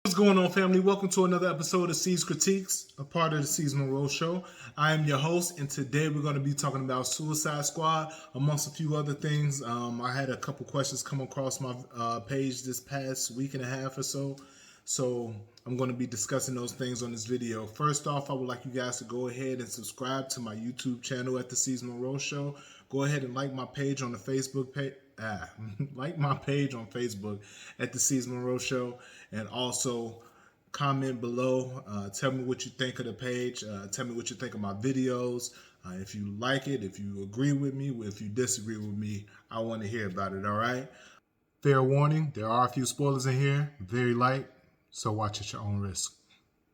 What's going on, family? Welcome to another episode of Seez Critiques, a part of the Seez Monroe Show. I am your host, and today we're going to be talking about Suicide Squad, amongst a few other things. I had a couple questions come across my page this past week and a half or so I'm going to be discussing those things on this video. First off, I would like you guys to go ahead and subscribe to my YouTube channel at the Seez Monroe Show. Go ahead and like my page on the Facebook page. Like my page on Facebook at the Seez Monroe Show, and also comment below. Tell me what you think of the page. Tell me what you think of my videos. If you like it, if you agree with me, if you disagree with me, I want to hear about it. All right. Fair warning: there are a few spoilers in here, very light, so watch at your own risk.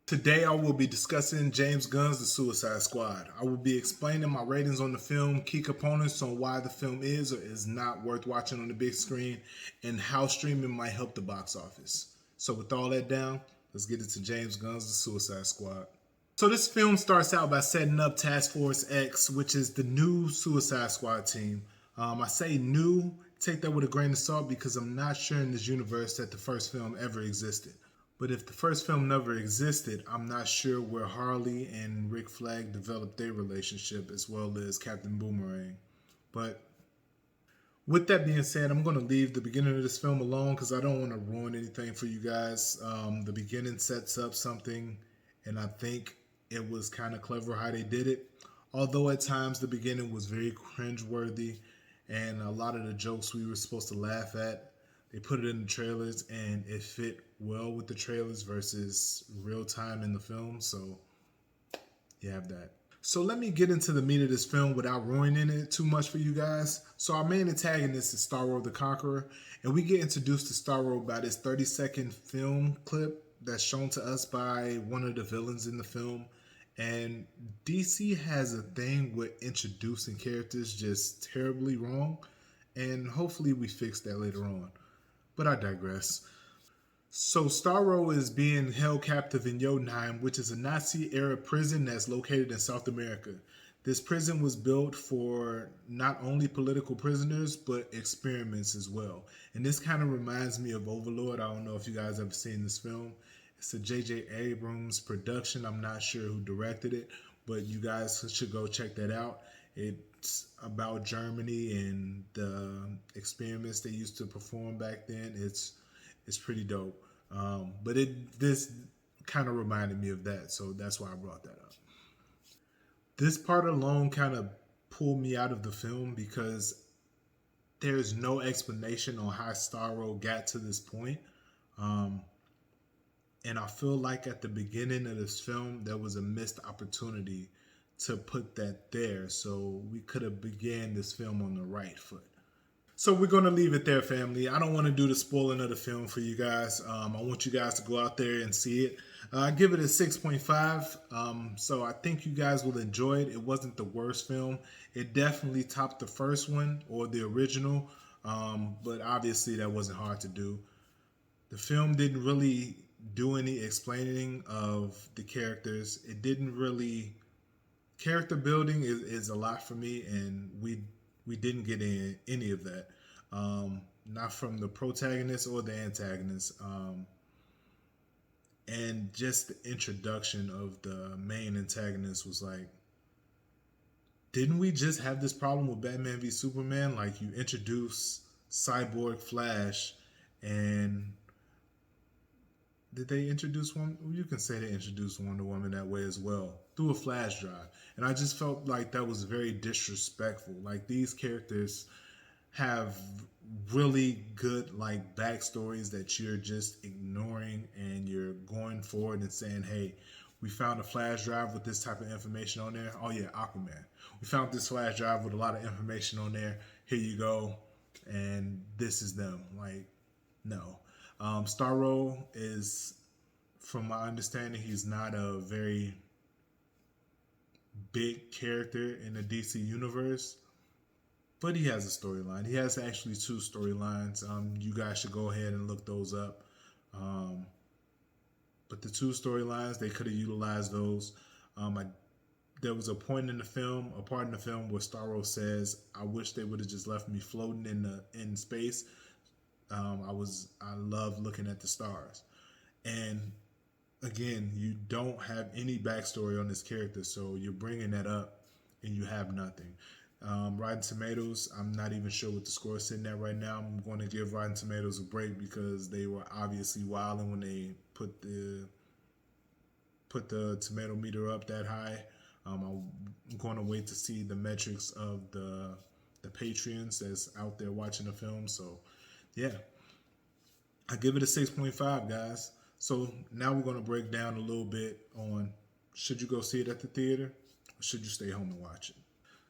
Today I will be discussing James Gunn's The Suicide Squad. I will be explaining my ratings on the film, key components on why the film is or is not worth watching on the big screen, and how streaming might help the box office. So with all that down, let's get into James Gunn's The Suicide Squad. So this film starts out by setting up Task Force X, which is the new Suicide Squad team. I say new, take that with a grain of salt because I'm not sure in this universe that the first film ever existed. But if the first film never existed, I'm not sure where Harley and Rick Flag developed their relationship, as well as Captain Boomerang. But with that being said, I'm going to leave the beginning of this film alone because I don't want to ruin anything for you guys. The beginning sets up something, and I think it was kind of clever how they did it. Although at times the beginning was very cringeworthy, and a lot of the jokes we were supposed to laugh at, they put it in the trailers and it fit well with the trailers versus real time in the film. So you have that. So let me get into the meat of this film without ruining it too much for you guys. So our main antagonist is Starro the Conqueror, and we get introduced to Starro by this 30-second film clip that's shown to us by one of the villains in the film. And DC has a thing with introducing characters just terribly wrong, and hopefully we fix that later on. But I digress. So Starro is being held captive in Jotunheim, which is a Nazi-era prison that's located in South America. This prison was built for not only political prisoners, but experiments as well. And this kind of reminds me of Overlord. I don't know if you guys ever seen this film. It's a J.J. Abrams production. I'm not sure who directed it, but you guys should go check that out. It's about Germany and the experiments they used to perform back then. It's pretty dope. But this kind of reminded me of that, so that's why I brought that up. This part alone kind of pulled me out of the film because there's no explanation on how Starro got to this point. And I feel like at the beginning of this film, there was a missed opportunity to put that there, so we could have began this film on the right foot. So we're going to leave it there, family. I don't want to do the spoiling of the film for you guys. I want you guys to go out there and see it. I give it a 6.5. So I think you guys will enjoy it. It wasn't the worst film. It definitely topped the first one or the original. But obviously that wasn't hard to do. The film didn't really do any explaining of the characters. It didn't really... Character building is a lot for me, and we didn't get any of that. Not from the protagonist or the antagonist. And just the introduction of the main antagonist was like, didn't we just have this problem with Batman v Superman? Like, you introduce Cyborg Flash, and did they introduce one? You can say they introduced Wonder Woman that way as well, through a flash drive. And I just felt like that was very disrespectful. Like, these characters have really good like backstories that you're just ignoring, and you're going forward and saying, hey, we found a flash drive with this type of information on there. Oh yeah, Aquaman. We found this flash drive with a lot of information on there. Here you go. And this is them. Like, no. Starro is, from my understanding, he's not a very big character in the DC universe, but he has a storyline. He has actually two storylines. You guys should go ahead and look those up. But the two storylines, they could have utilized those. There was a point in the film, a part in the film where Starro says, "I wish they would have just left me floating in space. I love looking at the stars." And again, you don't have any backstory on this character, so you're bringing that up and you have nothing. Rotten Tomatoes, I'm not even sure what the score is sitting at right now. I'm going to give Rotten Tomatoes a break because they were obviously wilding when they put the tomato meter up that high. I'm going to wait to see the metrics of the Patreons that's out there watching the film. So, yeah, I give it a 6.5, guys. So now we're going to break down a little bit on should you go see it at the theater or should you stay home and watch it.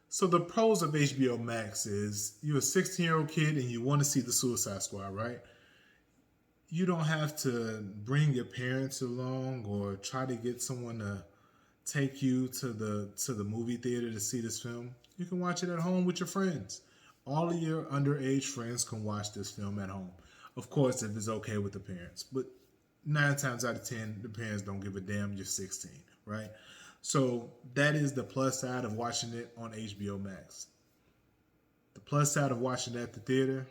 So the pros of HBO Max is you're a 16-year-old kid and you want to see the Suicide Squad, right? You don't have to bring your parents along or try to get someone to take you to the movie theater to see this film. You can watch it at home with your friends. All of your underage friends can watch this film at home. Of course, if it's okay with the parents. But 9 times out of 10, the parents don't give a damn. You're 16, right? So that is the plus side of watching it on HBO Max. The plus side of watching it at the theater,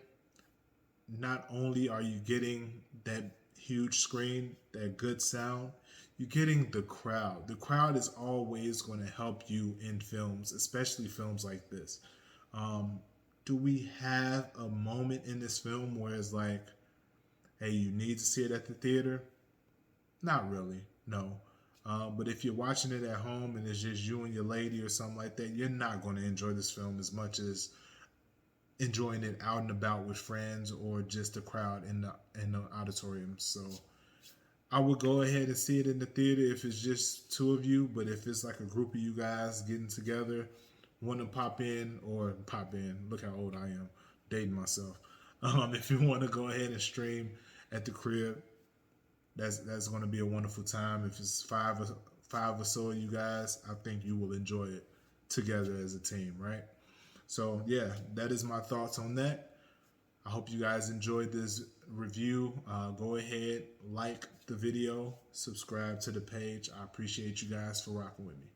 not only are you getting that huge screen, that good sound, you're getting the crowd. The crowd is always going to help you in films, especially films like this. Do we have a moment in this film where it's like, hey, you need to see it at the theater? Not really, no. But if you're watching it at home and it's just you and your lady or something like that, you're not going to enjoy this film as much as enjoying it out and about with friends or just the crowd in the auditorium. So I would go ahead and see it in the theater if it's just 2 of you, but if it's like a group of you guys getting together, want to pop in, look how old I am, dating myself. If you want to go ahead and stream at the crib, that's going to be a wonderful time. If it's five or so of you guys, I think you will enjoy it together as a team, right? So yeah, that is my thoughts on that. I hope you guys enjoyed this review. Go ahead, like the video, subscribe to the page. I appreciate you guys for rocking with me.